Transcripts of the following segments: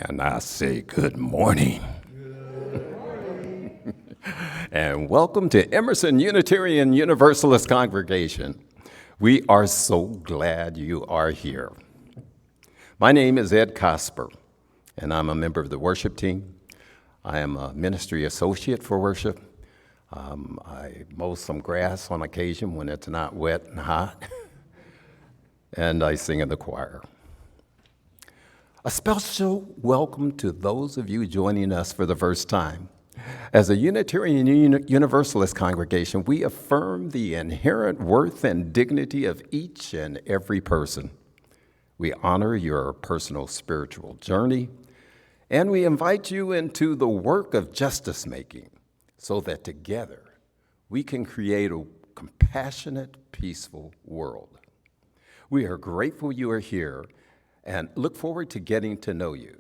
And I say good morning. And welcome to Emerson Unitarian Universalist Congregation. We are so glad you are here. My name is Ed Cosper, and I'm a member of the worship team. I am a ministry associate for worship. I mow some grass on occasion when it's not wet and hot, and I sing in the choir. A special welcome to those of you joining us for the first time. As a Unitarian Universalist congregation, we affirm the inherent worth and dignity of each and every person. We honor your personal spiritual journey, and we invite you into the work of justice making so that together we can create a compassionate, peaceful world. We are grateful you are here and look forward to getting to know you.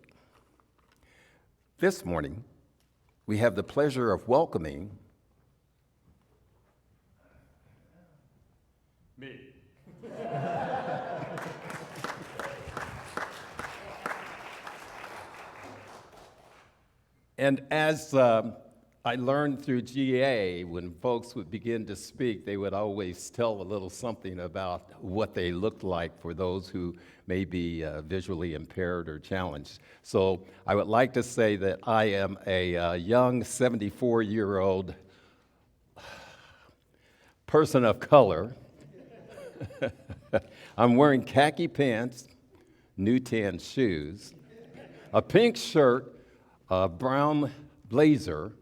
This morning, we have the pleasure of welcoming me. And as I learned through GA, when folks would begin to speak, they would always tell a little something about what they looked like for those who may be visually impaired or challenged. So I would like to say that I am a young 74-year-old person of color. I'm wearing khaki pants, new tan shoes, a pink shirt, a brown blazer,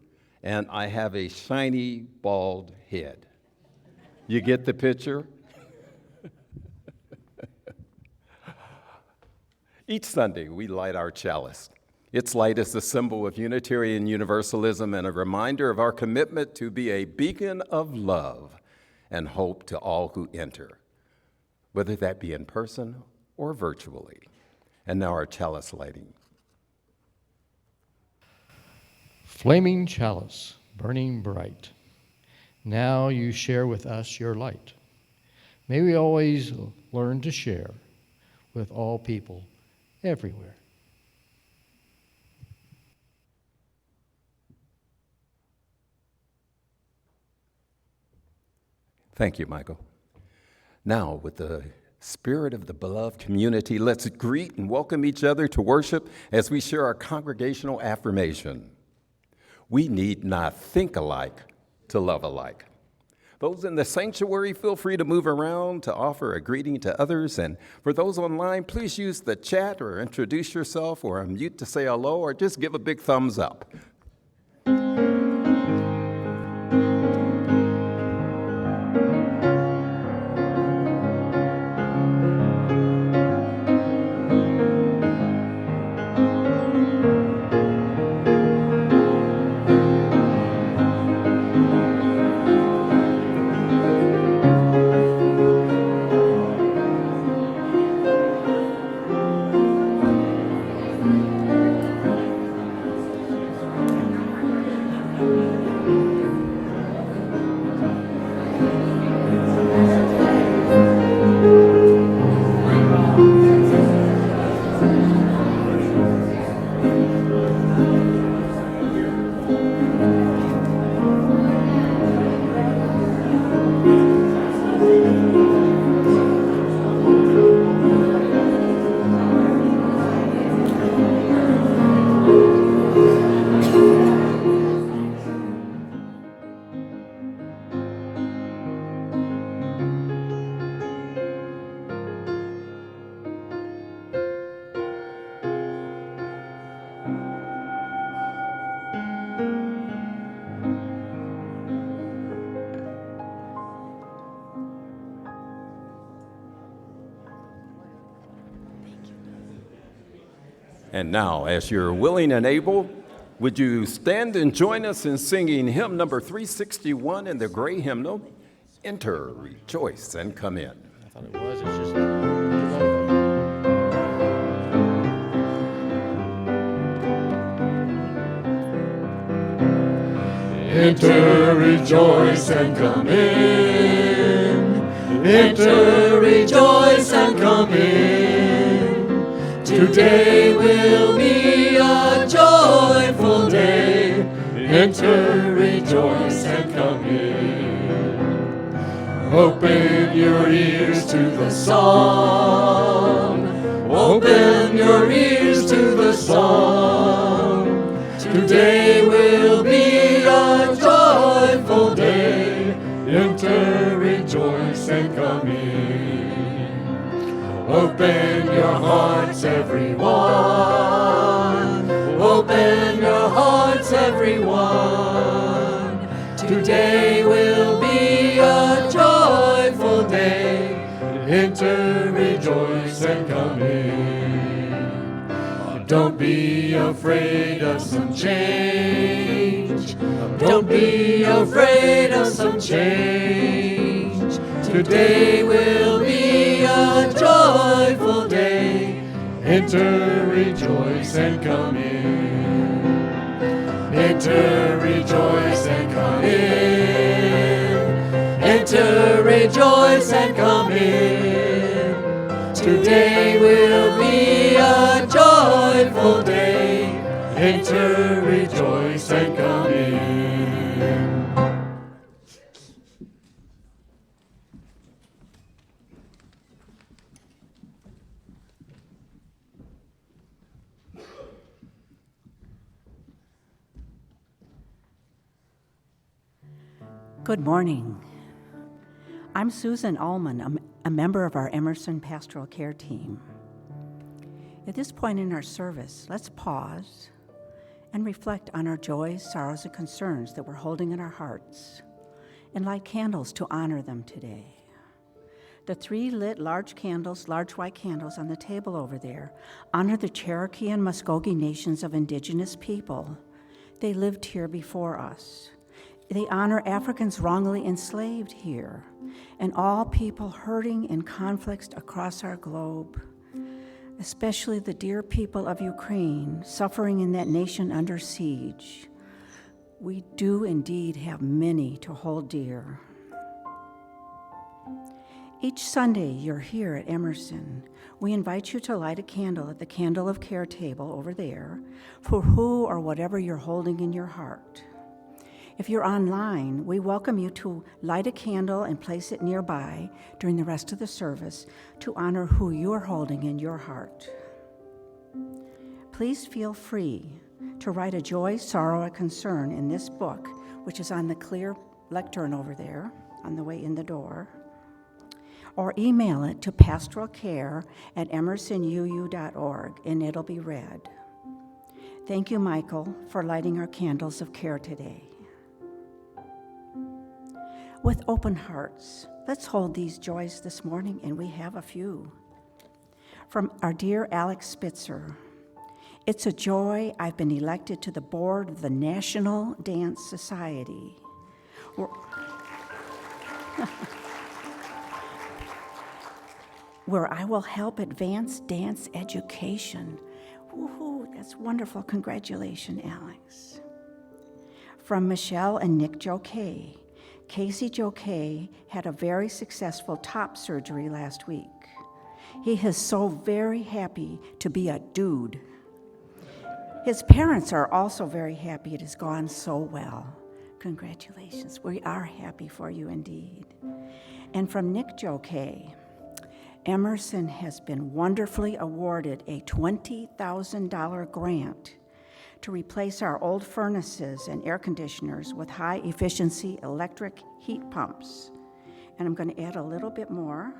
and I have a shiny, bald head. You get the picture? Each Sunday, we light our chalice. Its light is the symbol of Unitarian Universalism and a reminder of our commitment to be a beacon of love and hope to all who enter, whether that be in person or virtually. And now our chalice lighting. Flaming chalice, burning bright. Now you share with us your light. May we always learn to share with all people everywhere. Thank you, Michael. Now, with the spirit of the beloved community, let's greet and welcome each other to worship as we share our congregational affirmation. We need not think alike to love alike. Those in the sanctuary, feel free to move around to offer a greeting to others. And for those online, please use the chat or introduce yourself or unmute to say hello or just give a big thumbs up. And now, as you're willing and able, would you stand and join us in singing hymn number 361 in the gray hymnal, Enter, Rejoice, and Come In. I thought it was, it's just... Enter, rejoice, and come in. Enter, rejoice, and come in. Today will be Enter, rejoice, and come in. Open your ears to the song. Open your ears to the song. Today will be a joyful day. Enter, rejoice, and come in. Open your hearts, everyone. Open your hearts, everyone. Today will be a joyful day. Enter, rejoice, and come in. Don't be afraid of some change. Don't be afraid of some change. Today will be a joyful day. Enter, rejoice, and come in. Enter, rejoice, and come in. Enter, rejoice, and come in. Today will be a joyful day. Enter, rejoice, and come in. Good morning. I'm Susan Ullman, a member of our Emerson Pastoral Care Team. At this point in our service, let's pause and reflect on our joys, sorrows, and concerns that we're holding in our hearts, and light candles to honor them today. The 3 lit large white candles on the table over there honor the Cherokee and Muskogee nations of indigenous people. They lived here before us. They honor Africans wrongly enslaved here, and all people hurting in conflicts across our globe, especially the dear people of Ukraine suffering in that nation under siege. We do indeed have many to hold dear. Each Sunday you're here at Emerson, we invite you to light a candle at the Candle of Care table over there for who or whatever you're holding in your heart. If you're online, we welcome you to light a candle and place it nearby during the rest of the service to honor who you're holding in your heart. Please feel free to write a joy, sorrow, or concern in this book, which is on the clear lectern over there on the way in the door, or email it to pastoralcare@emersonuu.org, and it'll be read. Thank you, Michael, for lighting our candles of care today. With open hearts, let's hold these joys this morning, and we have a few. From our dear Alex Spitzer, it's a joy I've been elected to the board of the National Dance Society. Where I will help advance dance education. Woohoo, that's wonderful. Congratulations, Alex. From Michelle and Nick Jokay. Casey Jokay had a very successful top surgery last week. He is so very happy to be a dude. His parents are also very happy it has gone so well. Congratulations. We are happy for you indeed. And from Nick Jokay, Emerson has been wonderfully awarded a $20,000 grant to replace our old furnaces and air conditioners with high-efficiency electric heat pumps. And I'm going to add a little bit more.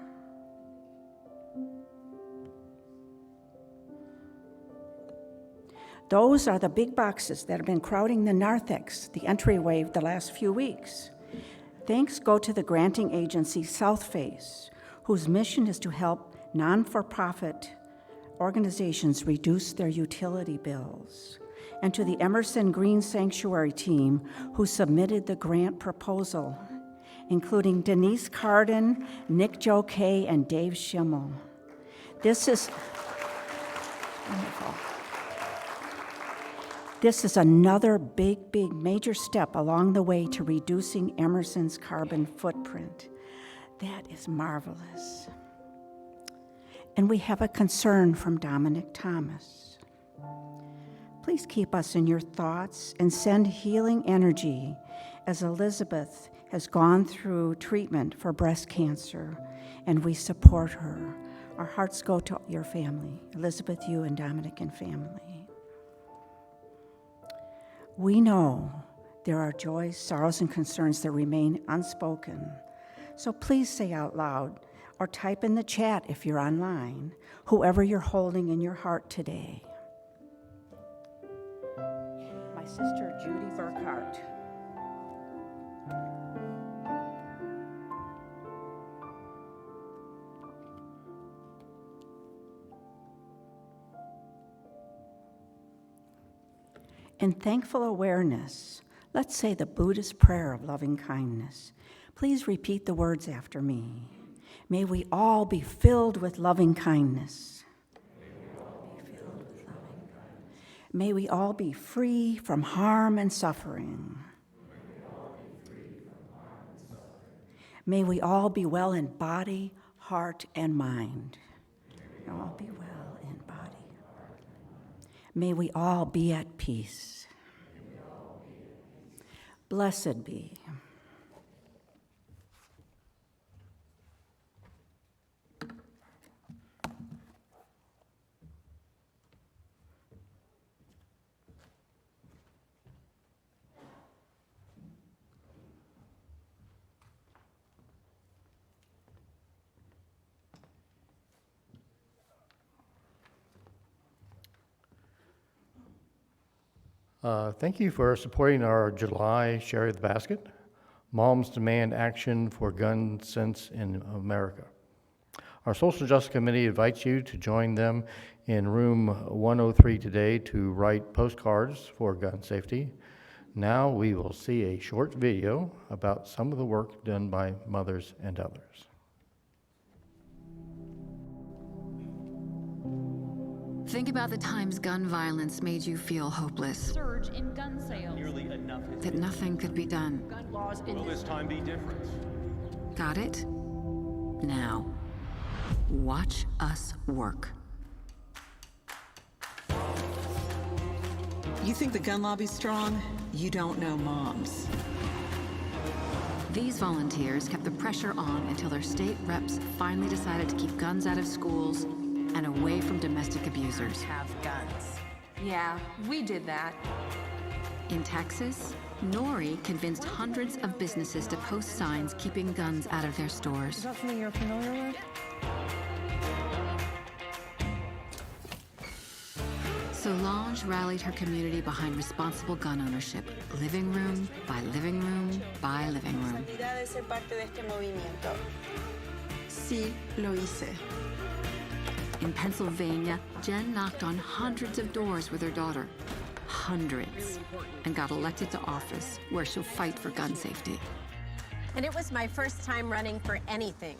Those are the big boxes that have been crowding the narthex, the entryway, the last few weeks. Thanks go to the granting agency South Face, whose mission is to help non-for-profit organizations reduce their utility bills, and to the Emerson Green Sanctuary team who submitted the grant proposal, including Denise Carden, Nick Jokay, and Dave Schimmel. This is wonderful. This is another big, major step along the way to reducing Emerson's carbon footprint. That is marvelous. And we have a concern from Dominic Thomas. Please keep us in your thoughts and send healing energy as Elizabeth has gone through treatment for breast cancer, and we support her. Our hearts go to your family, Elizabeth, you, and Dominic and family. We know there are joys, sorrows, and concerns that remain unspoken. So please say out loud or type in the chat if you're online, whoever you're holding in your heart today. My sister, Judy Burkhart. In thankful awareness, let's say the Buddhist prayer of loving kindness. Please repeat the words after me. May we all be filled with loving kindness. May we all be free from harm and suffering. May we all be well in body, heart, and mind. May all be well in body. May we all be at peace. Blessed be. Thank you for supporting our July Share the Basket. Moms Demand Action for Gun Sense in America. Our Social Justice Committee invites you to join them in room 103 today to write postcards for gun safety. Now we will see a short video about some of the work done by mothers and others. Think about the times gun violence made you feel hopeless, Surge in gun sales. Nearly enough has that nothing could be done. Gun laws Will this time be different? Got it? Now, watch us work. You think the gun lobby's strong? You don't know moms. These volunteers kept the pressure on until their state reps finally decided to keep guns out of schools and away from domestic abusers. Have guns. Yeah, we did that. In Texas, Nori convinced hundreds of businesses to post signs keeping guns out of their stores. Is that something you're familiar with? Solange rallied her community behind responsible gun ownership, living room by living room by living room. de ser parte de este movimiento. Sí, lo hice. In Pennsylvania, Jen knocked on hundreds of doors with her daughter. Hundreds. And got elected to office, where she'll fight for gun safety. And it was my first time running for anything.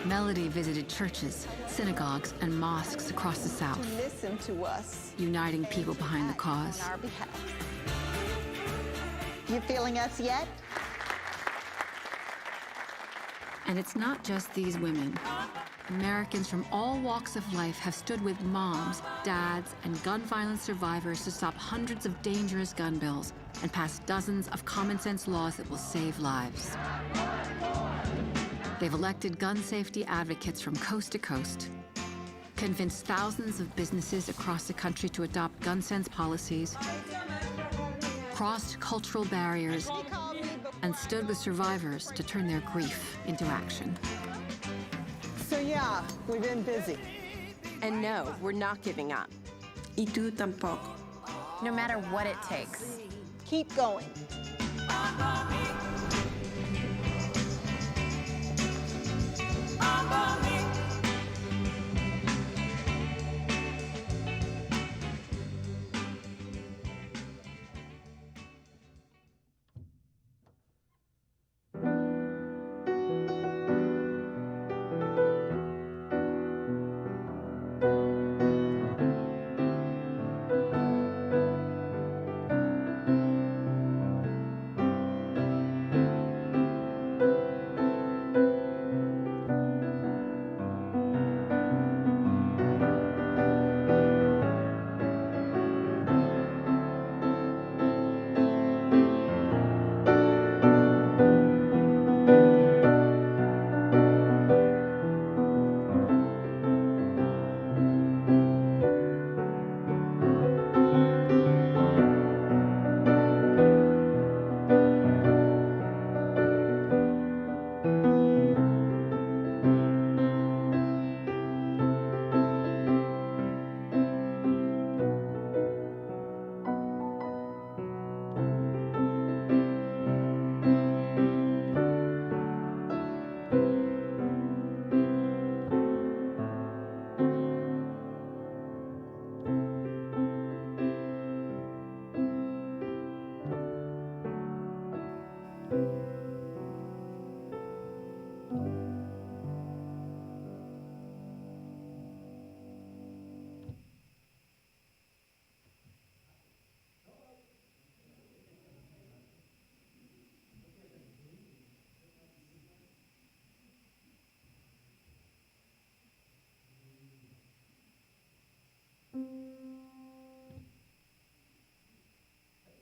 Melody visited churches, synagogues, and mosques across the South, Listen to us uniting people behind the cause. on our behalf. You feeling us yet? And it's not just these women. Americans from all walks of life have stood with moms, dads, and gun violence survivors to stop hundreds of dangerous gun bills and pass dozens of common sense laws that will save lives. They've elected gun safety advocates from coast to coast, convinced thousands of businesses across the country to adopt gun sense policies, crossed cultural barriers, and stood with survivors to turn their grief into action. So yeah, we've been busy. And no, we're not giving up. Y tú tampoco. No matter what it takes. Keep going.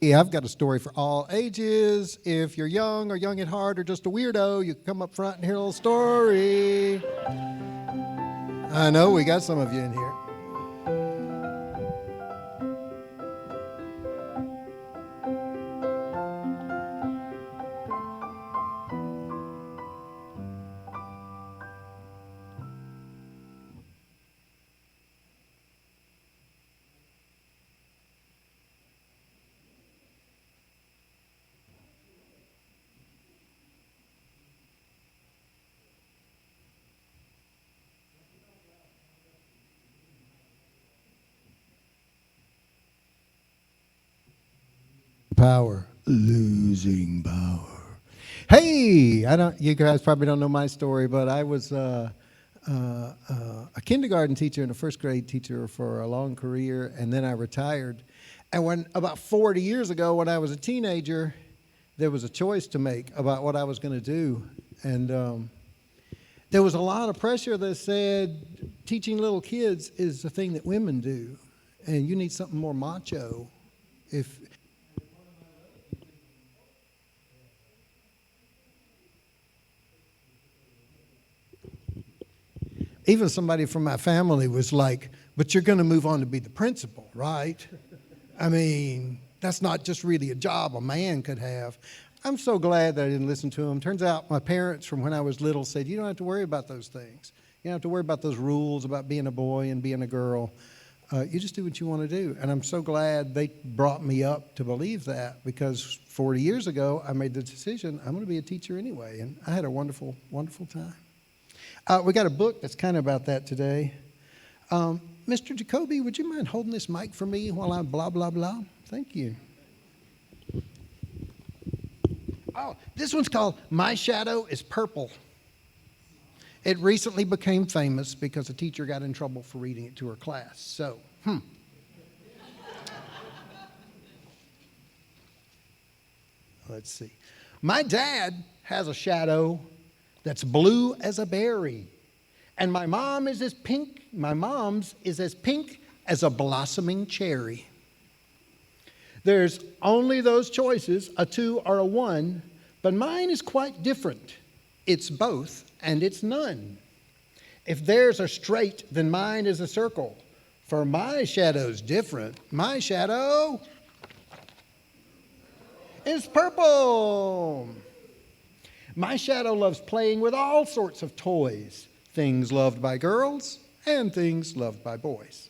Yeah, I've got a story for all ages. If you're young or young at heart or just a weirdo, you can come up front and hear a little story. I know we got some of you in here. Power. Losing power. Hey, you guys probably don't know my story, but I was a kindergarten teacher and a first grade teacher for a long career, and then I retired. And when about 40 years ago, when I was a teenager, there was a choice to make about what I was going to do. And there was a lot of pressure that said teaching little kids is the thing that women do, and you need something more macho. Even somebody from my family was like, but you're going to move on to be the principal, right? I mean, that's not just really a job a man could have. I'm so glad that I didn't listen to them. Turns out my parents from when I was little said, you don't have to worry about those things. You don't have to worry about those rules about being a boy and being a girl. You just do what you want to do. And I'm so glad they brought me up to believe that, because 40 years ago, I made the decision, I'm going to be a teacher anyway. And I had a wonderful, wonderful time. We got a book that's kind of about that today. Mr. Jacoby, would you mind holding this mic for me while I blah, blah, blah? Thank you. Oh, this one's called My Shadow is Purple. It recently became famous because a teacher got in trouble for reading it to her class. So, Let's see. My dad has a shadow that's blue as a berry. And my mom's is as pink as a blossoming cherry. There's only those choices, a 2 or a 1, but mine is quite different. It's both and it's none. If theirs are straight, then mine is a circle. For my shadow's different. My shadow is purple. My shadow loves playing with all sorts of toys, things loved by girls and things loved by boys.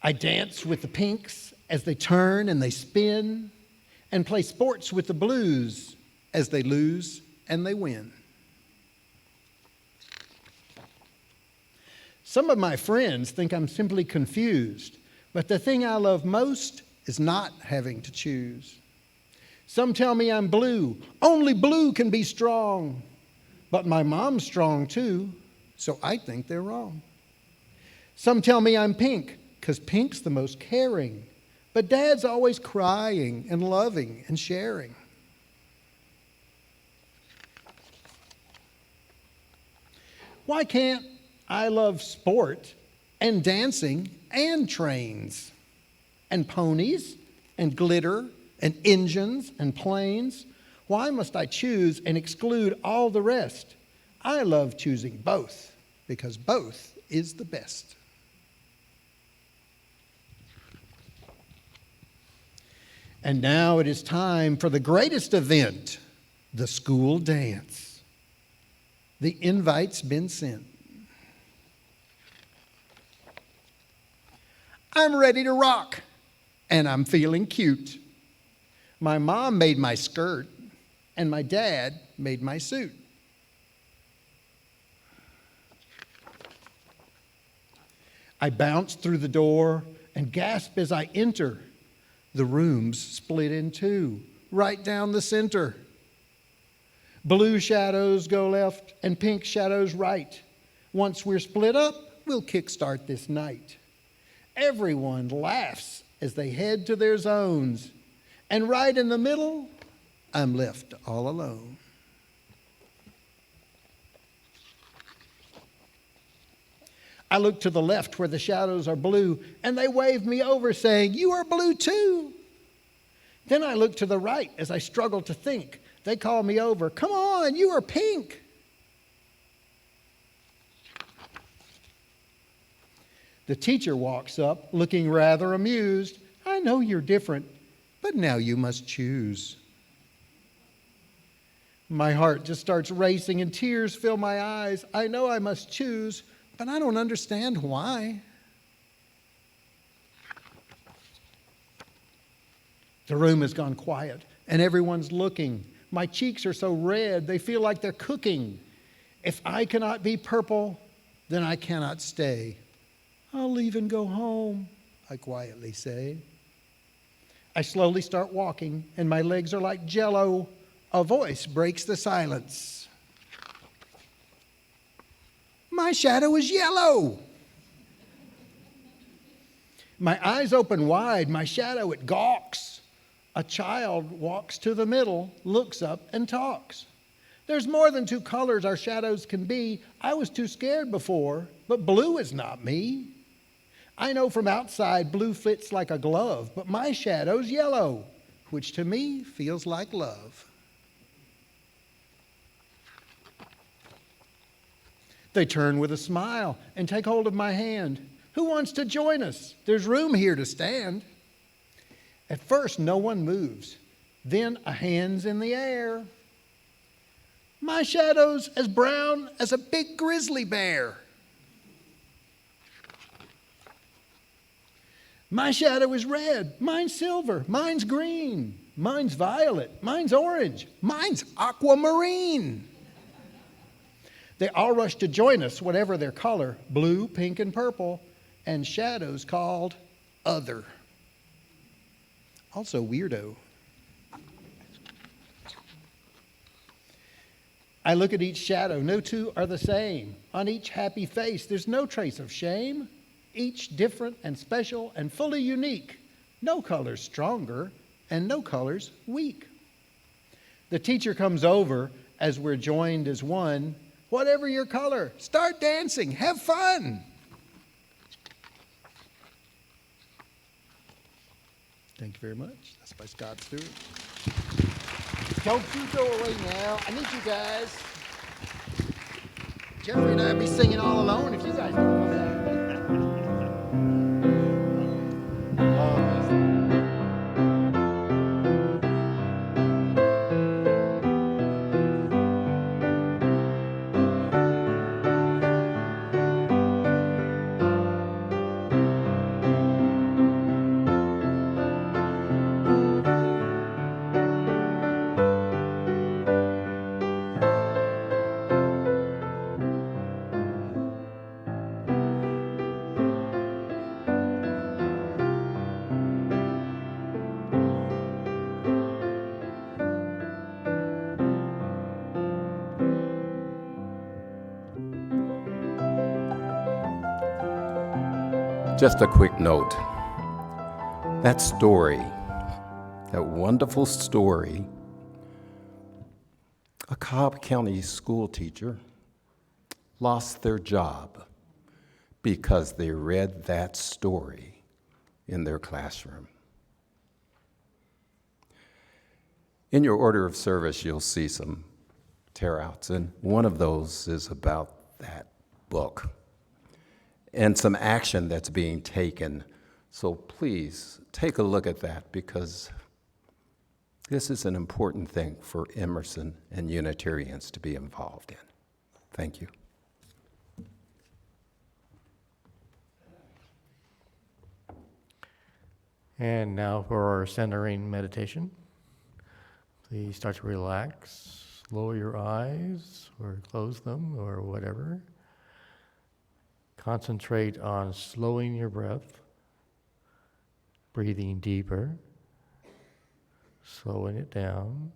I dance with the pinks as they turn and they spin, and play sports with the blues as they lose and they win. Some of my friends think I'm simply confused, but the thing I love most is not having to choose. Some tell me I'm blue. Only blue can be strong. But my mom's strong too, so I think they're wrong. Some tell me I'm pink, because pink's the most caring. But Dad's always crying and loving and sharing. Why can't I love sport and dancing and trains and ponies and glitter and engines and planes? Why must I choose and exclude all the rest? I love choosing both, because both is the best. And now it is time for the greatest event, the school dance. The invite's been sent. I'm ready to rock, and I'm feeling cute. My mom made my skirt, and my dad made my suit. I bounce through the door and gasp as I enter. The room's split in two, right down the center. Blue shadows go left and pink shadows right. Once we're split up, we'll kickstart this night. Everyone laughs as they head to their zones. And right in the middle, I'm left all alone. I look to the left where the shadows are blue, and they wave me over saying, "You are blue too." Then I look to the right as I struggle to think. They call me over, "Come on, you are pink." The teacher walks up, looking rather amused. "I know you're different, but now you must choose." My heart just starts racing and tears fill my eyes. I know I must choose, but I don't understand why. The room has gone quiet and everyone's looking. My cheeks are so red, they feel like they're cooking. If I cannot be purple, then I cannot stay. "I'll leave and go home," I quietly say. I slowly start walking and my legs are like jello. A voice breaks the silence. "My shadow is yellow." My eyes open wide. My shadow, it gawks. A child walks to the middle, looks up, and talks. "There's more than two colors our shadows can be. I was too scared before, but blue is not me. I know from outside blue fits like a glove, but my shadow's yellow, which to me feels like love." They turn with a smile and take hold of my hand. "Who wants to join us? There's room here to stand." At first, no one moves. Then a hand's in the air. "My shadow's as brown as a big grizzly bear." "My shadow is red, mine's silver, mine's green, mine's violet, mine's orange, mine's aquamarine." They all rush to join us, whatever their color, blue, pink, and purple, and shadows called other. Also weirdo. I look at each shadow. No two are the same. On each happy face, there's no trace of shame. Each different and special and fully unique. No color's stronger and no color's weak. The teacher comes over as we're joined as one. "Whatever your color, start dancing, have fun." Thank you very much. That's by Scott Stewart. Don't you go away now. I need you guys. Jeffrey and I'll be singing all alone if you guys don't come back. Just a quick note. That story, that wonderful story, a Cobb County school teacher lost their job because they read that story in their classroom. In your order of service, you'll see some tear-outs, and one of those is about that book and some action that's being taken. So please take a look at that, because this is an important thing for Emerson and Unitarians to be involved in. Thank you. And now for our centering meditation. Please start to relax. Lower your eyes or close them or whatever. Concentrate on slowing your breath, breathing deeper, slowing it down.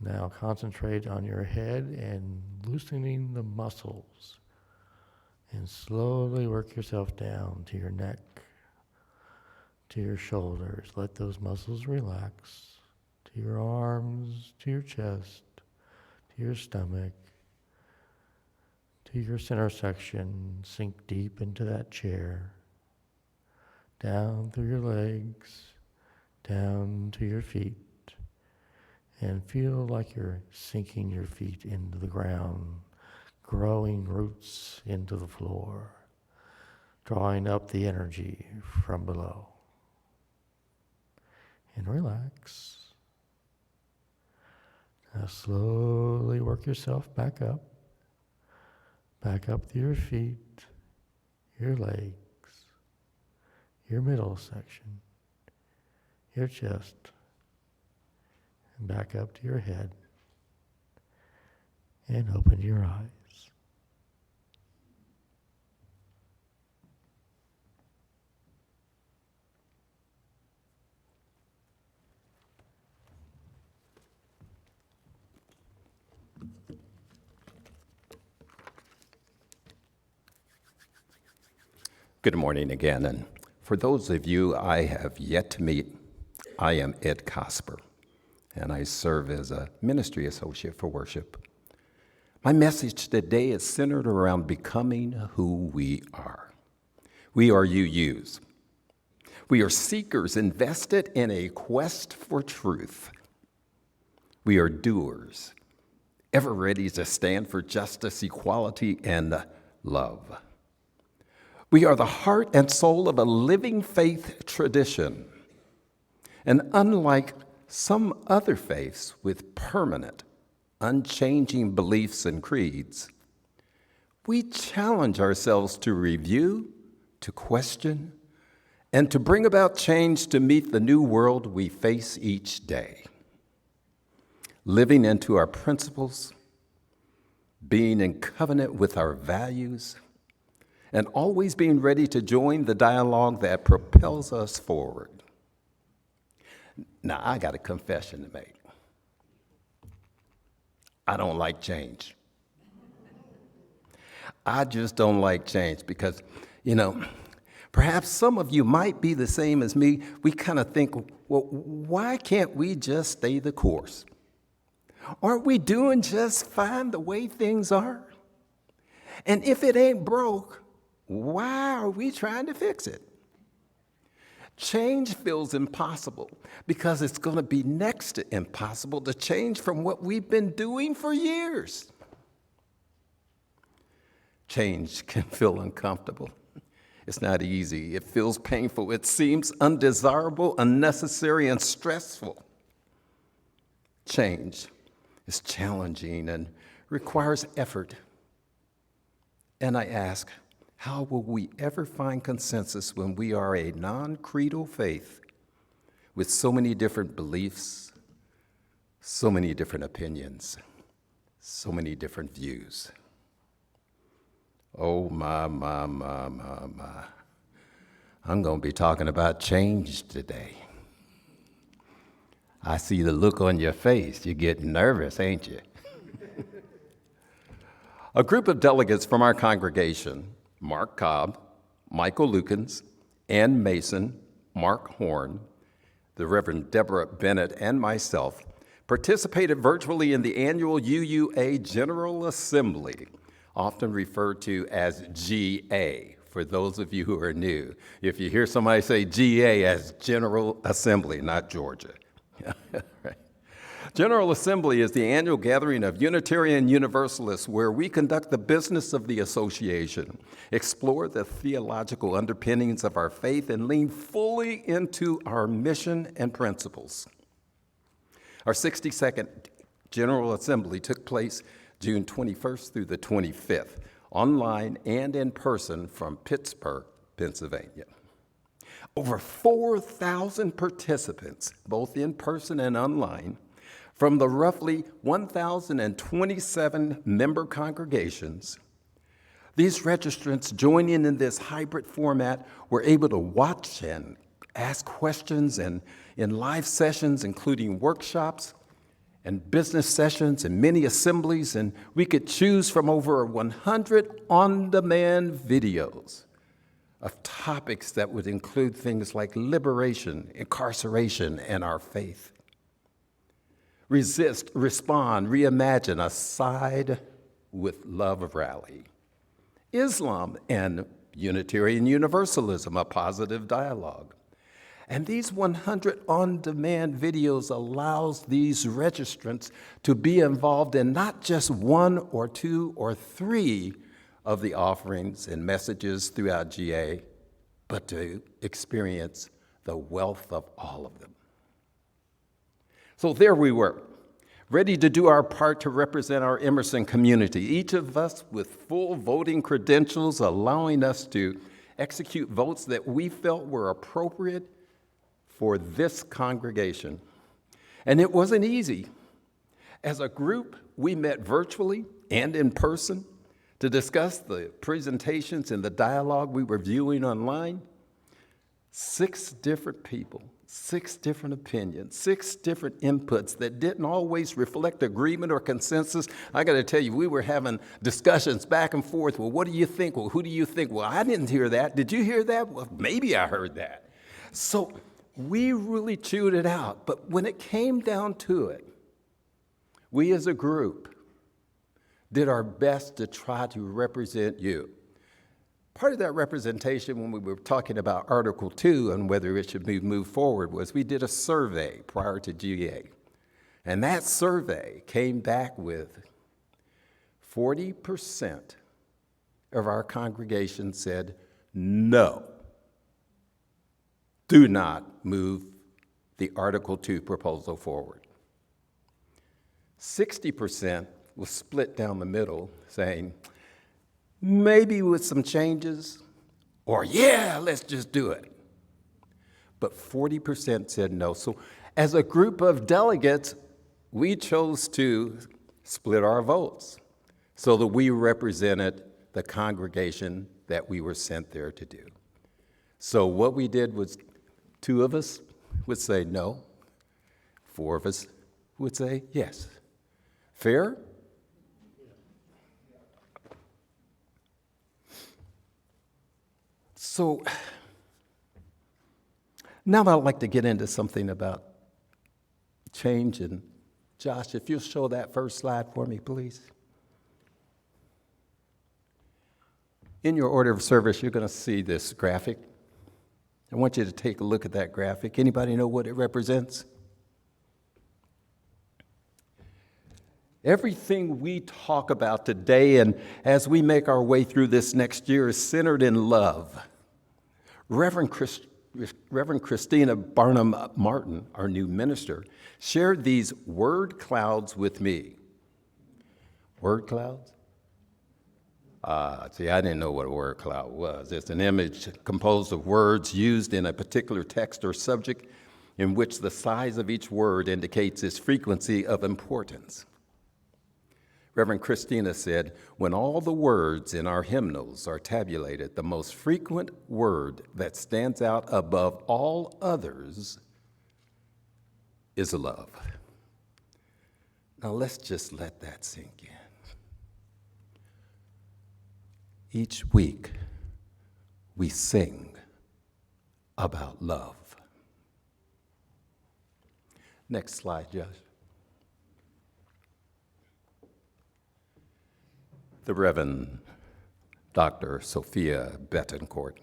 Now concentrate on your head and loosening the muscles, and slowly work yourself down to your neck, to your shoulders. Let those muscles relax, to your arms, to your chest, to your stomach, to your center section. Sink deep into that chair, down through your legs, down to your feet, and feel like you're sinking your feet into the ground, growing roots into the floor, drawing up the energy from below. And relax. Now slowly work yourself back up to your feet, your legs, your middle section, your chest, and back up to your head, and open your eyes. Good morning again, and for those of you I have yet to meet, I am Ed Cosper, and I serve as a ministry associate for worship. My message today is centered around becoming who we are. We are UUs. We are seekers invested in a quest for truth. We are doers, ever ready to stand for justice, equality, and love. We are the heart and soul of a living faith tradition. And unlike some other faiths with permanent, unchanging beliefs and creeds, we challenge ourselves to review, to question, and to bring about change to meet the new world we face each day. Living into our principles, being in covenant with our values, and always being ready to join the dialogue that propels us forward. Now, I got a confession to make. I don't like change. I just don't like change because, perhaps some of you might be the same as me. We kind of think, well, why can't we just stay the course? Aren't we doing just fine the way things are? And if it ain't broke, why are we trying to fix it? Change feels impossible because it's going to be next to impossible to change from what we've been doing for years. Change can feel uncomfortable. It's not easy. It feels painful. It seems undesirable, unnecessary, and stressful. Change is challenging and requires effort. And I ask, how will we ever find consensus when we are a non-creedal faith with so many different beliefs, so many different opinions, so many different views? Oh, my. I'm going to be talking about change today. I see the look on your face. You're getting nervous, ain't you? A group of delegates from our congregation, Mark Cobb, Michael Lukens, Ann Mason, Mark Horn, the Reverend Deborah Bennett, and myself participated virtually in the annual UUA General Assembly, often referred to as GA, for those of you who are new. If you hear somebody say GA as General Assembly, not Georgia. Right. General Assembly is the annual gathering of Unitarian Universalists where we conduct the business of the association, explore the theological underpinnings of our faith, and lean fully into our mission and principles. Our 62nd General Assembly took place June 21st through the 25th, online and in person from Pittsburgh, Pennsylvania. Over 4,000 participants, both in person and online, from the roughly 1,027 member congregations. These registrants joining in this hybrid format were able to watch and ask questions and in live sessions, including workshops and business sessions and mini assemblies, and we could choose from over 100 on-demand videos of topics that would include things like liberation, incarceration, and our faith. Resist, respond, reimagine, a side with love rally. Islam, and Unitarian Universalism, a positive dialogue. And these 100 on-demand videos allows these registrants to be involved in not just one or two or three of the offerings and messages throughout GA, but to experience the wealth of all of them. So there we were, ready to do our part to represent our Emerson community, each of us with full voting credentials, allowing us to execute votes that we felt were appropriate for this congregation. And it wasn't easy. As a group, we met virtually and in person to discuss the presentations and the dialogue we were viewing online. 6 different people, 6 different opinions, 6 different inputs that didn't always reflect agreement or consensus. I got to tell you, we were having discussions back and forth. Well, what do you think? Well, who do you think? Well, I didn't hear that. Did you hear that? Well, maybe I heard that. So we really chewed it out. But when it came down to it, we as a group did our best to try to represent you. Part of that representation when we were talking about Article 2 and whether it should be moved forward was we did a survey prior to GA. And that survey came back with 40% of our congregation said, no, do not move the Article 2 proposal forward. 60% was split down the middle, saying, maybe with some changes, or yeah, let's just do it. But 40% said no. So as a group of delegates, we chose to split our votes so that we represented the congregation that we were sent there to do. So what we did was 2 of us would say no, 4 of us would say yes. Fair? So now I'd like to get into something about change. And Josh, if you'll show that first slide for me, please. In your order of service, you're going to see this graphic. I want you to take a look at that graphic. Anybody know what it represents? Everything we talk about today and as we make our way through this next year is centered in love. Reverend Christina Barnum Martin, our new minister, shared these word clouds with me. Word clouds? See, I didn't know what a word cloud was. It's an image composed of words used in a particular text or subject in which the size of each word indicates its frequency of importance. Reverend Christina said, when all the words in our hymnals are tabulated, the most frequent word that stands out above all others is love. Now let's just let that sink in. Each week, we sing about love. Next slide, Josh. The Reverend Dr. Sophia Betancourt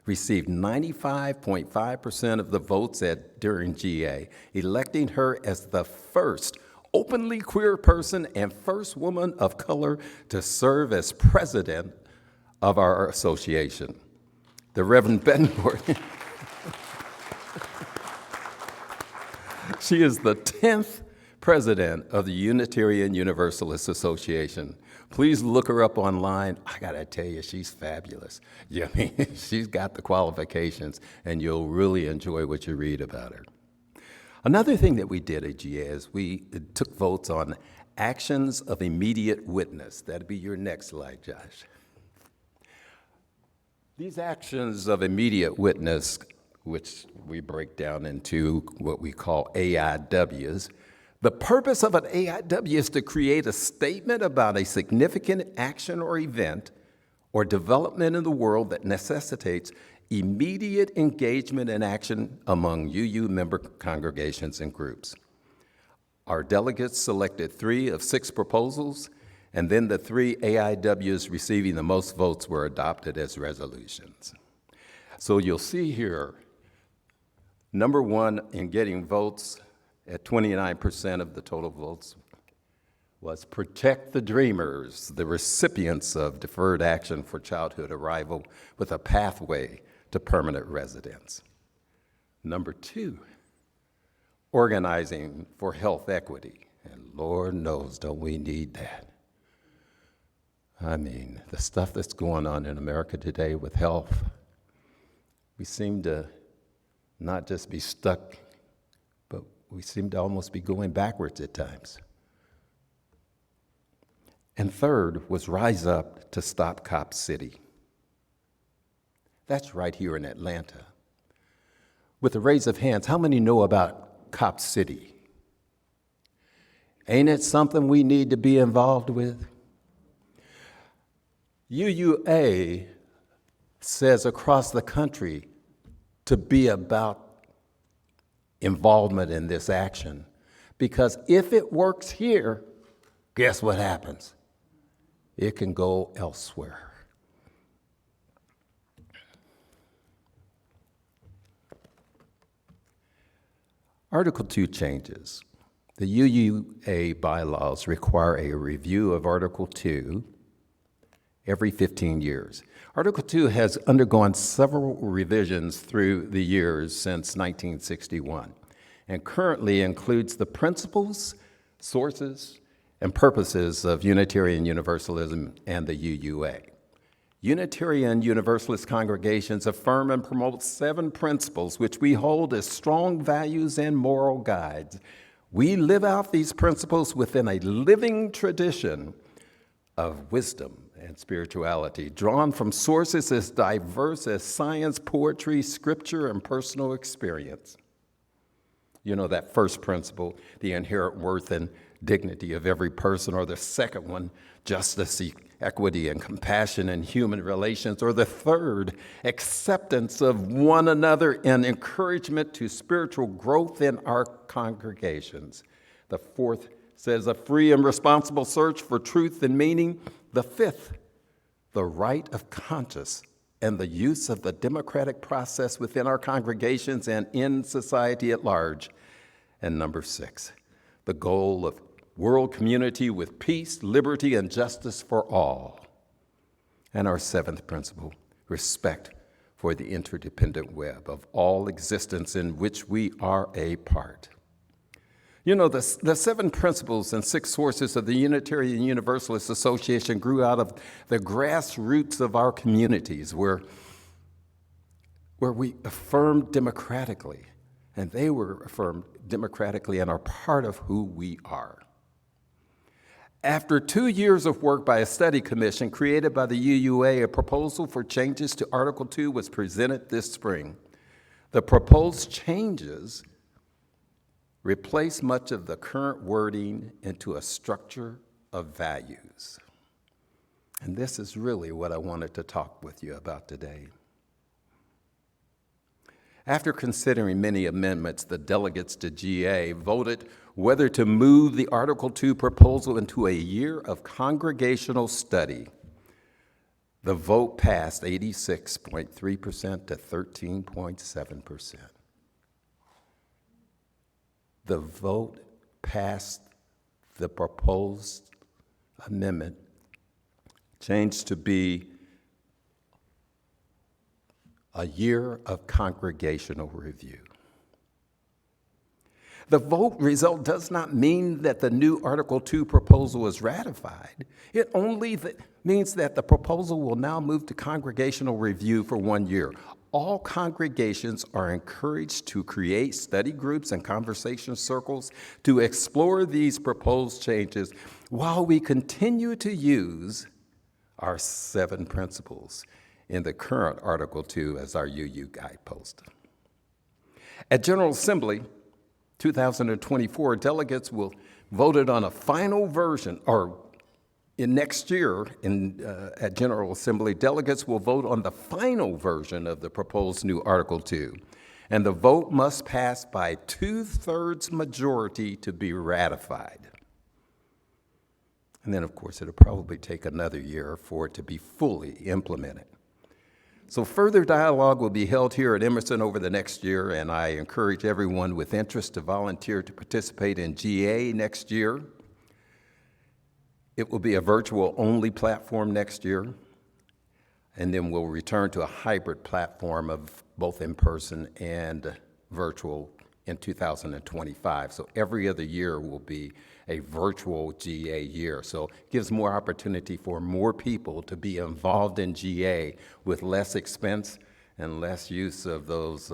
received 95.5% of the votes during GA, electing her as the first openly queer person and first woman of color to serve as president of our association. The Reverend Betancourt, she is the 10th president of the Unitarian Universalist Association. Please look her up online. I gotta tell you, she's fabulous. Yeah, I mean, she's got the qualifications, and you'll really enjoy what you read about her. Another thing that we did at GA is we took votes on actions of immediate witness. That'd be your next slide, Josh. These actions of immediate witness, which we break down into what we call AIWs, the purpose of an AIW is to create a statement about a significant action or event or development in the world that necessitates immediate engagement and action among UU member congregations and groups. Our delegates selected 3 of 6 proposals, And then the 3 AIWs receiving the most votes were adopted as resolutions. So you'll see here, number 1 in getting votes at 29% of the total votes was protect the dreamers, the recipients of deferred action for childhood arrival with a pathway to permanent residence. Number 2, organizing for health equity. And Lord knows, don't we need that? I mean, the stuff that's going on in America today with health, we seem to not just be stuck, but we seem to almost be going backwards at times. And 3rd was rise up to stop Cop City. That's right here in Atlanta. With a raise of hands, how many know about Cop City? Ain't it something we need to be involved with? UUA says across the country to be about involvement in this action, because if it works here, guess what happens? It can go elsewhere. Article 2 changes. The UUA bylaws require a review of Article 2 every 15 years. Article 2 has undergone several revisions through the years since 1961 and currently includes the principles, sources, and purposes of Unitarian Universalism and the UUA. Unitarian Universalist congregations affirm and promote 7 principles which we hold as strong values and moral guides. We live out these principles within a living tradition of wisdom and spirituality, drawn from sources as diverse as science, poetry, scripture, and personal experience. You know, that first principle, the inherent worth and dignity of every person, or the second one, justice, equity, and compassion in human relations, or the third, acceptance of one another and encouragement to spiritual growth in our congregations. The fourth says a free and responsible search for truth and meaning. The fifth, the right of conscience and the use of the democratic process within our congregations and in society at large. And number 6, the goal of world community with peace, liberty, and justice for all. And our 7th principle, respect for the interdependent web of all existence in which we are a part. You know, the 7 principles and 6 sources of the Unitarian Universalist Association grew out of the grassroots of our communities where we affirmed democratically, and they were affirmed democratically and are part of who we are. After 2 years of work by a study commission created by the UUA, a proposal for changes to Article 2 was presented this spring. The proposed changes replace much of the current wording into a structure of values. And this is really what I wanted to talk with you about today. After considering many amendments, the delegates to GA voted whether to move the Article 2 proposal into a year of congregational study. The vote passed 86.3% to 13.7%. The vote passed the proposed amendment, changed to be a year of congregational review. The vote result does not mean that the new Article 2 proposal is ratified. It only means that the proposal will now move to congregational review for 1 year. All congregations are encouraged to create study groups and conversation circles to explore these proposed changes while we continue to use our 7 principles in the current Article 2 as our UU guidepost. At General Assembly 2024, delegates will vote on a final version, or in next year at General Assembly, delegates will vote on the final version of the proposed new Article 2, and the vote must pass by 2/3 majority to be ratified. And then, of course, it'll probably take another year for it to be fully implemented. So further dialogue will be held here at Emerson over the next year, and I encourage everyone with interest to volunteer to participate in GA next year. It will be a virtual-only platform next year, and then we'll return to a hybrid platform of both in-person and virtual in 2025. So every other year will be a virtual GA year. So it gives more opportunity for more people to be involved in GA with less expense and less use of those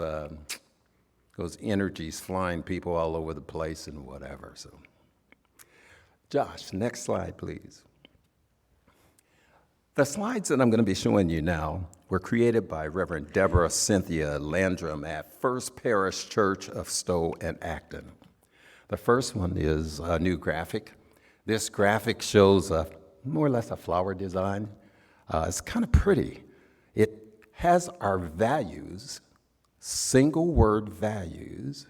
energies flying people all over the place and whatever. So, Josh, next slide, please. The slides that I'm going to be showing you now were created by Reverend Deborah Cynthia Landrum at First Parish Church of Stowe and Acton. The first one is a new graphic. This graphic shows more or less a flower design. It's kind of pretty. It has our values, single word values,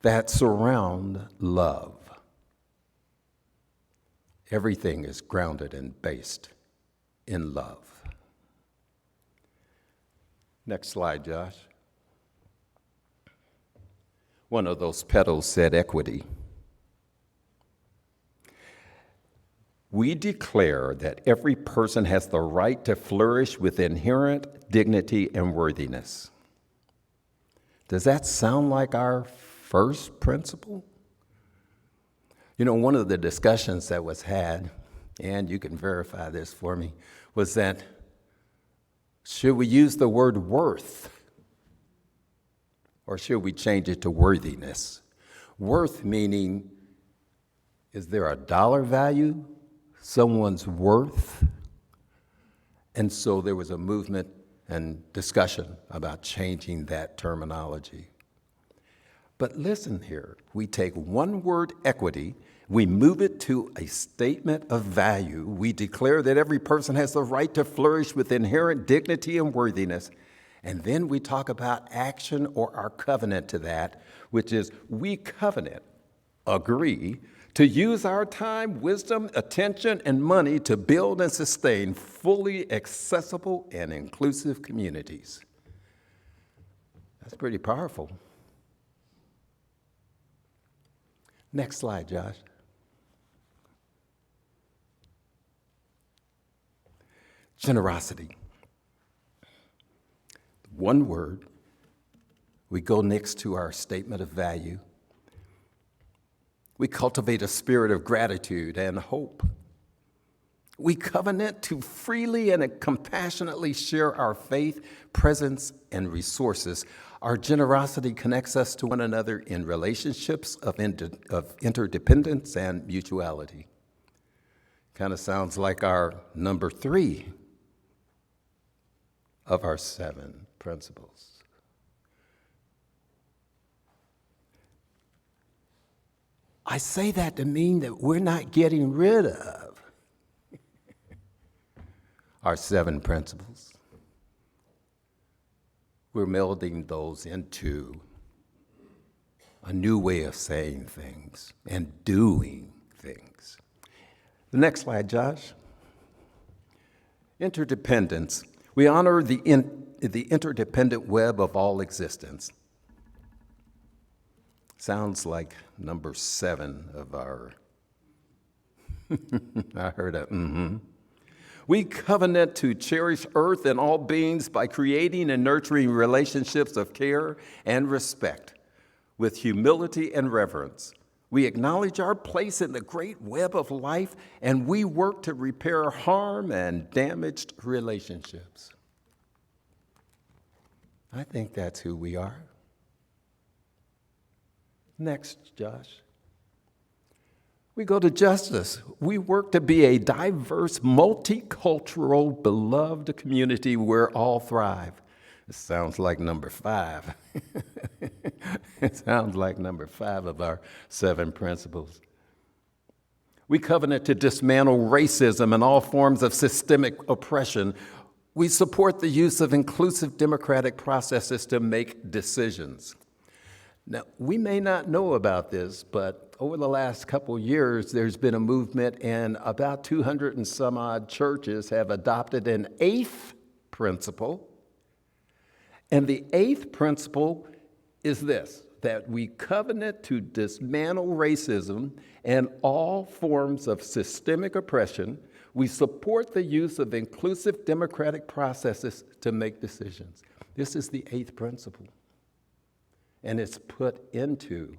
that surround love. Everything is grounded and based in love. Next slide, Josh. One of those petals said equity. We declare that every person has the right to flourish with inherent dignity and worthiness. Does that sound like our first principle? You know, one of the discussions that was had, and you can verify this for me, was that should we use the word worth? Or should we change it to worthiness? Worth meaning, is there a dollar value, someone's worth? And so there was a movement and discussion about changing that terminology. But listen here, we take one word, equity, we move it to a statement of value. We declare that every person has the right to flourish with inherent dignity and worthiness. And then we talk about action or our covenant to that, which is we covenant, agree, to use our time, wisdom, attention, and money to build and sustain fully accessible and inclusive communities. That's pretty powerful. Next slide, Josh. Generosity. One word. We go next to our statement of value. We cultivate a spirit of gratitude and hope. We covenant to freely and compassionately share our faith, presence, and resources. Our generosity connects us to one another in relationships of interdependence and mutuality. Kind of sounds like our number 3 of our 7 principles. I say that to mean that we're not getting rid of our 7 principles. We're melding those into a new way of saying things and doing things. The next slide, Josh. Interdependence. We honor the interdependent web of all existence. Sounds like number 7 of our, I heard a mm-hmm. We covenant to cherish earth and all beings by creating and nurturing relationships of care and respect with humility and reverence. We acknowledge our place in the great web of life, and we work to repair harm and damaged relationships. I think that's who we are. Next, Josh. We go to justice. We work to be a diverse, multicultural, beloved community where all thrive. It sounds like number 5. It sounds like number 5 of our 7 principles. We covenant to dismantle racism and all forms of systemic oppression. We support the use of inclusive democratic processes to make decisions. Now, we may not know about this, but over the last couple years, there's been a movement, and about 200 and some odd churches have adopted an eighth principle. And the eighth principle is this, that we covenant to dismantle racism and all forms of systemic oppression. We support the use of inclusive democratic processes to make decisions. This is the eighth principle. And it's put into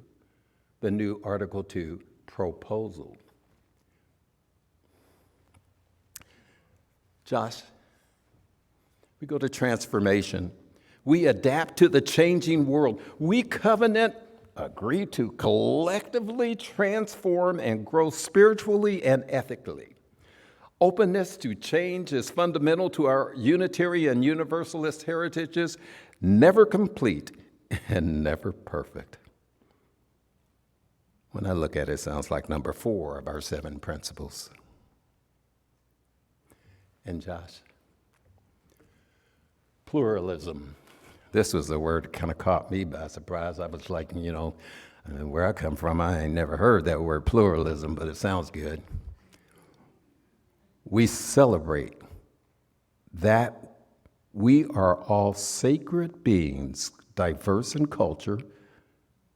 the new Article 2 proposal. Josh, we go to transformation. We adapt to the changing world. We covenant, agree to collectively transform and grow spiritually and ethically. Openness to change is fundamental to our Unitarian Universalist heritages, never complete and never perfect. When I look at it, it sounds like number 4 of our 7 principles. And Josh, pluralism. This was a word that kind of caught me by surprise. I was like, where I come from, I ain't never heard that word pluralism, but it sounds good. We celebrate that we are all sacred beings, diverse in culture,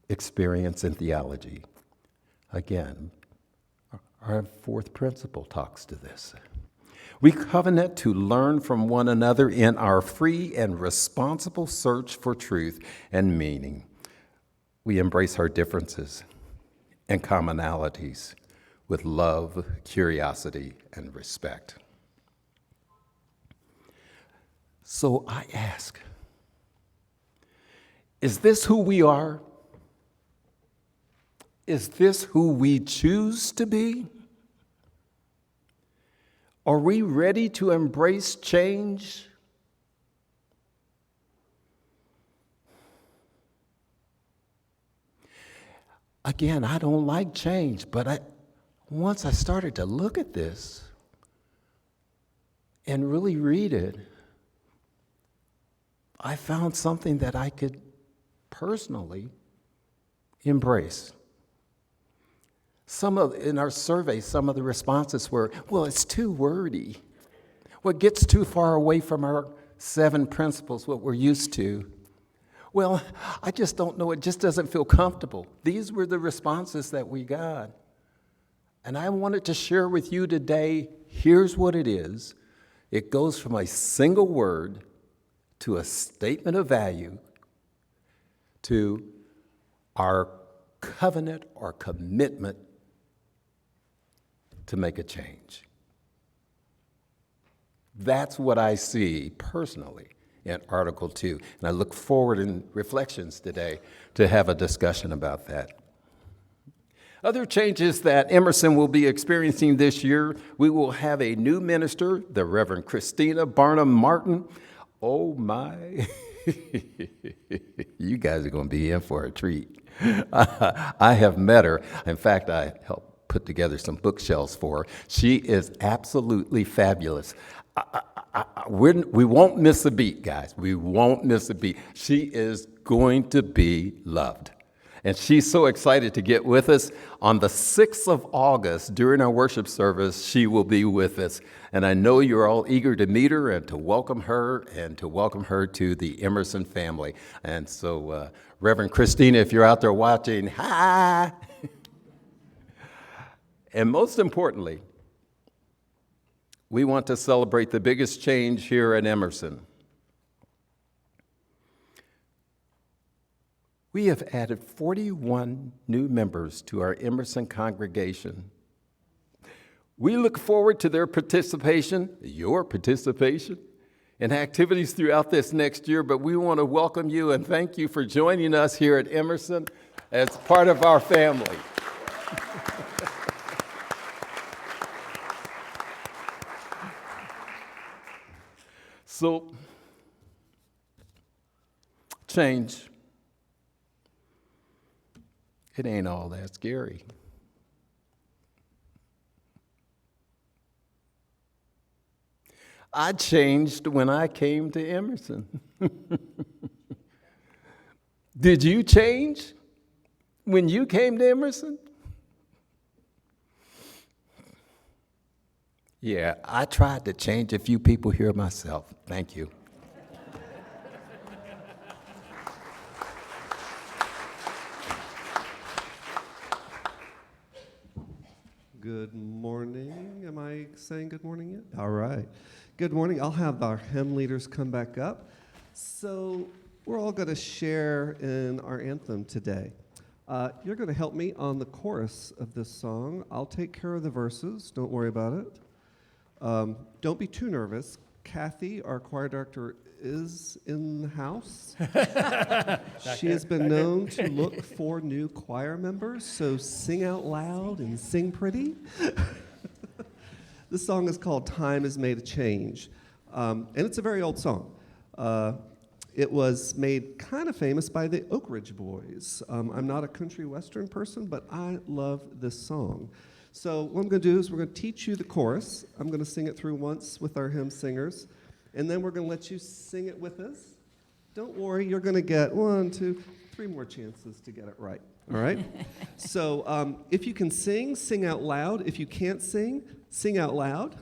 experience, and theology. Again, our 4th principle talks to this. We covenant to learn from one another in our free and responsible search for truth and meaning. We embrace our differences and commonalities with love, curiosity, and respect. So I ask, is this who we are? Is this who we choose to be? Are we ready to embrace change? Again, I don't like change, but once I started to look at this and really read it, I found something that I could personally embrace. In our survey, some of the responses were, well, it's too wordy. Well, it gets too far away from our 7 principles, what we're used to. Well, I just don't know, it just doesn't feel comfortable. These were the responses that we got. And I wanted to share with you today, here's what it is. It goes from a single word to a statement of value to our covenant or commitment to make a change. That's what I see personally in Article 2. And I look forward in reflections today to have a discussion about that. Other changes that Emerson will be experiencing this year, we will have a new minister, the Reverend Christina Barnum Martin. Oh my, you guys are going to be in for a treat. I have met her. In fact, I helped put together some bookshelves for her. She is absolutely fabulous. We won't miss a beat, guys. We won't miss a beat. She is going to be loved. And she's so excited to get with us. On the 6th of August, during our worship service, she will be with us. And I know you're all eager to meet her and to welcome her to the Emerson family. And so, Reverend Christina, if you're out there watching, hi! And most importantly, we want to celebrate the biggest change here at Emerson. We have added 41 new members to our Emerson congregation. We look forward to their participation, your participation, in activities throughout this next year, but we want to welcome you and thank you for joining us here at Emerson as part of our family. So, change. It ain't all that scary. I changed when I came to Emerson. Did you change? when you came to Emerson? Yeah, I tried to change a few people here myself. Thank you. Good morning. Am I saying good morning yet? All right. Good morning. I'll have our hymn leaders come back up. So we're all going to share in our anthem today. You're going to help me on the chorus of this song. I'll take care of the verses. Don't worry about it. Don't be too nervous. Kathy, our choir director, is in the house. She has been known to look for new choir members, so sing out loud and sing pretty. This song is called Time Has Made a Change, and it's a very old song. It was made kind of famous by the Oak Ridge Boys. I'm not a country western person, but I love this song. So what I'm going to do is we're going to teach you the chorus. I'm going to sing it through once with our hymn singers, and then we're going to let you sing it with us. Don't worry, you're going to get 1, 2, 3 more chances to get it right. All right? So if you can sing, sing out loud. If you can't sing, sing out loud.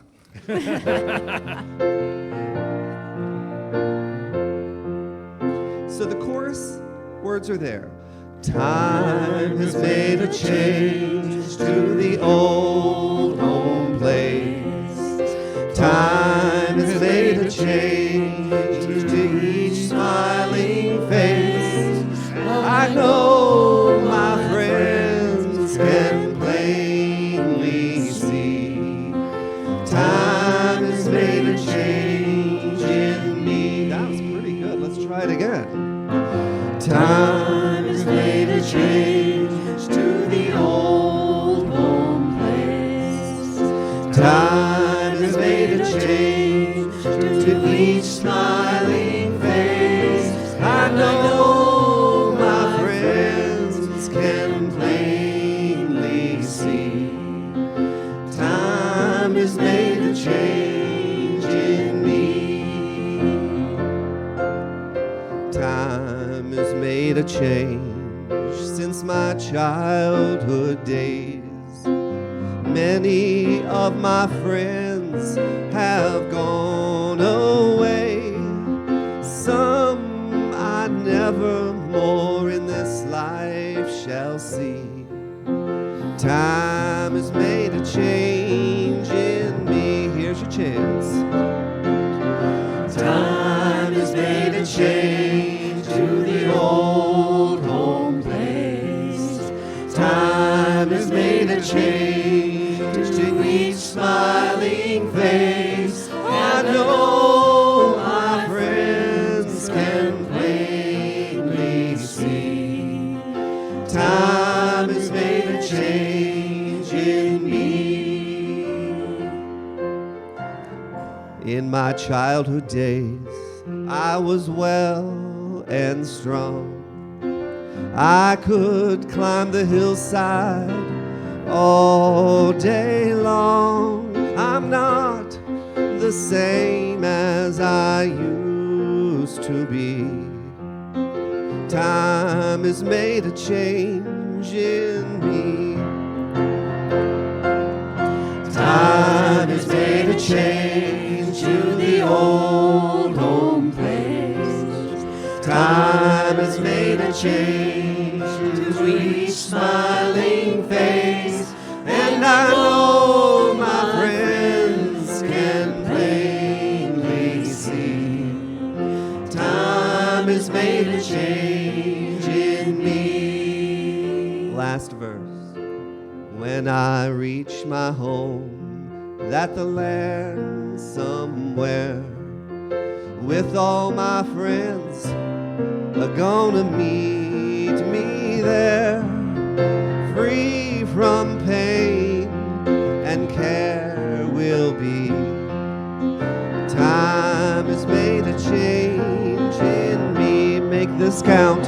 So the chorus words are there. Time has made a change to the old home place. Time has made a change to each smiling face. I know my friends can plainly see. Time has made a change in me. That was pretty good. Let's try it again. Time has made a change to the old home place. Time has made a change to each smiling face. I know my friends can plainly see. Time has made a change in me. Time has made a change since my childhood days. Many of my friends have gone away. Some I never more in this life shall see. Time has made a change in me. Here's your chance. Time has made a change to the old home place. Time has made a change to each smiling face. I know my friends can plainly see. Time has made a change in me. In my childhood days, I was well and strong. I could climb the hillside all day long. I'm not the same as I used to be. Time has made a change in me. Time has made a change to the old home place. Time has made a change to each smiling face. And I know my friends can plainly see. Time has made a change in me. Last verse. When I reach my home, that the land somewhere, with all my friends are gonna meet me there, free from pain and care will be. Time has made a change in me. Make this count.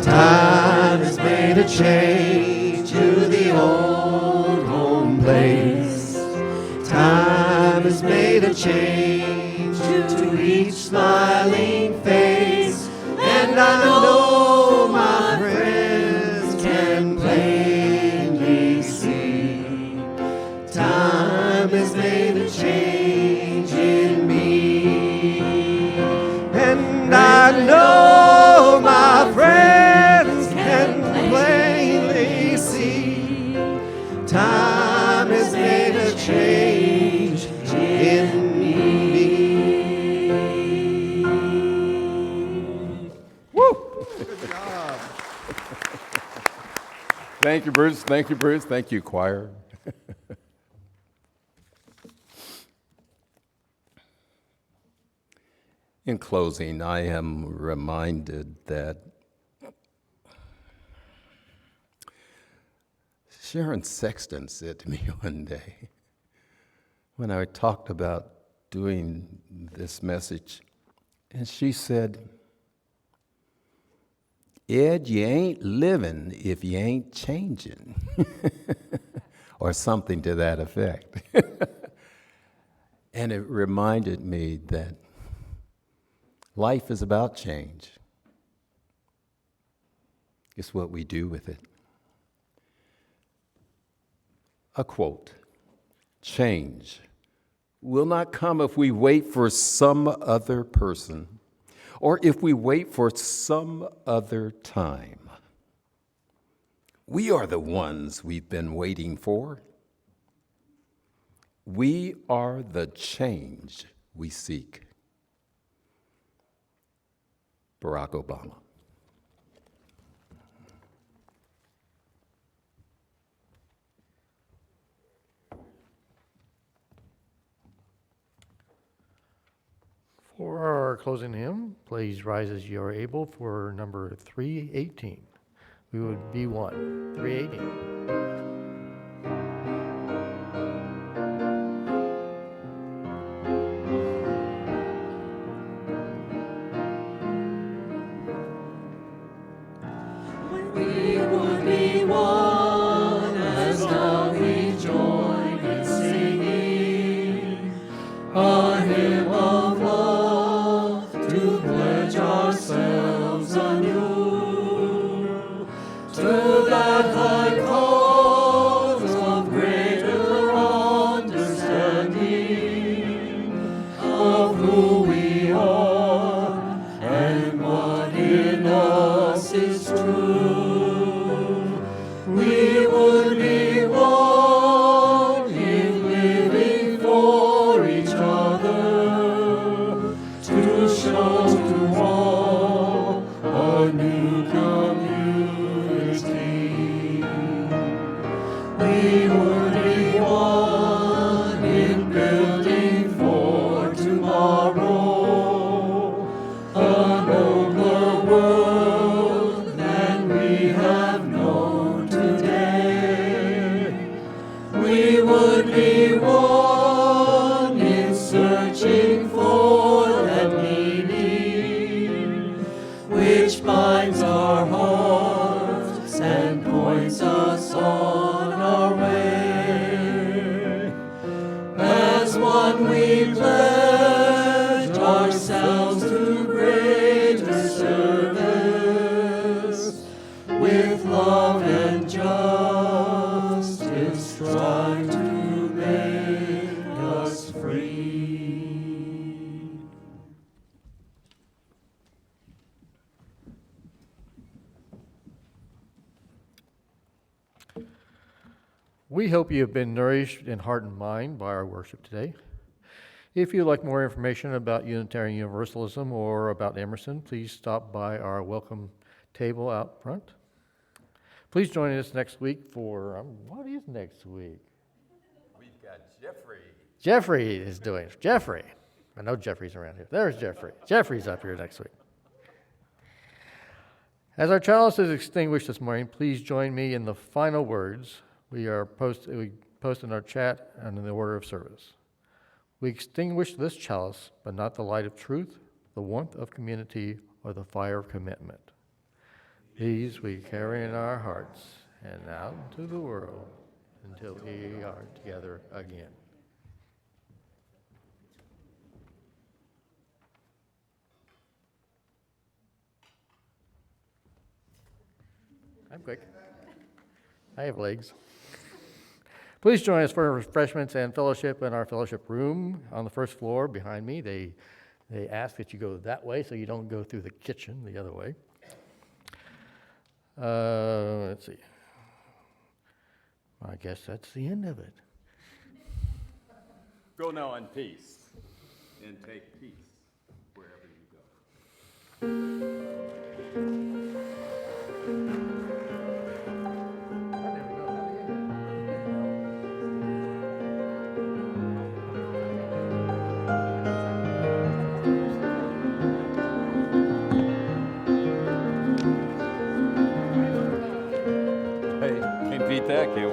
Time has made a change to the old home place. Time has made a change to each smiling face. And I know my friends Thank you, Bruce. Thank you, Bruce. Thank you, choir. In closing, I am reminded that Sharon Sexton said to me one day, when I talked about doing this message, and she said, Ed, you ain't living if you ain't changing, or something to that effect. And it reminded me that life is about change. It's what we do with it. A quote, change will not come if we wait for some other person or if we wait for some other time. We are the ones we've been waiting for. We are the change we seek. Barack Obama. For our closing hymn, please rise as you are able for number 318. We would be 318. We would be one as now we join in singing a hymn of love to pledge ourselves anew to that high cause of greater understanding of who we are and what in us is true. We would be one in living for each other to show to all a new community. We would be one in building for tomorrow a nobler world than we have known today. We would be one in searching for that meaning which binds our hearts and points us on our way. As one we pledge ourselves to greater service, with love and justice strive to make us free. We hope you have been nourished in heart and mind by our worship today. If you'd like more information about Unitarian Universalism or about Emerson, please stop by our welcome table out front. Please join us next week for, what is next week? We've got Jeffrey. Jeffrey is doing it. Jeffrey. I know Jeffrey's around here. There's Jeffrey. Jeffrey's up here next week. As our chalice is extinguished this morning, please join me in the final words we post in our chat and in the order of service. We extinguish this chalice, but not the light of truth, the warmth of community, or the fire of commitment. These we carry in our hearts and out into the world until we are together again. I'm quick. I have legs. Please join us for refreshments and fellowship in our fellowship room on the first floor behind me. They ask that you go that way so you don't go through the kitchen the other way. Let's see. I guess that's the end of it. Go now in peace and take peace wherever you go. back and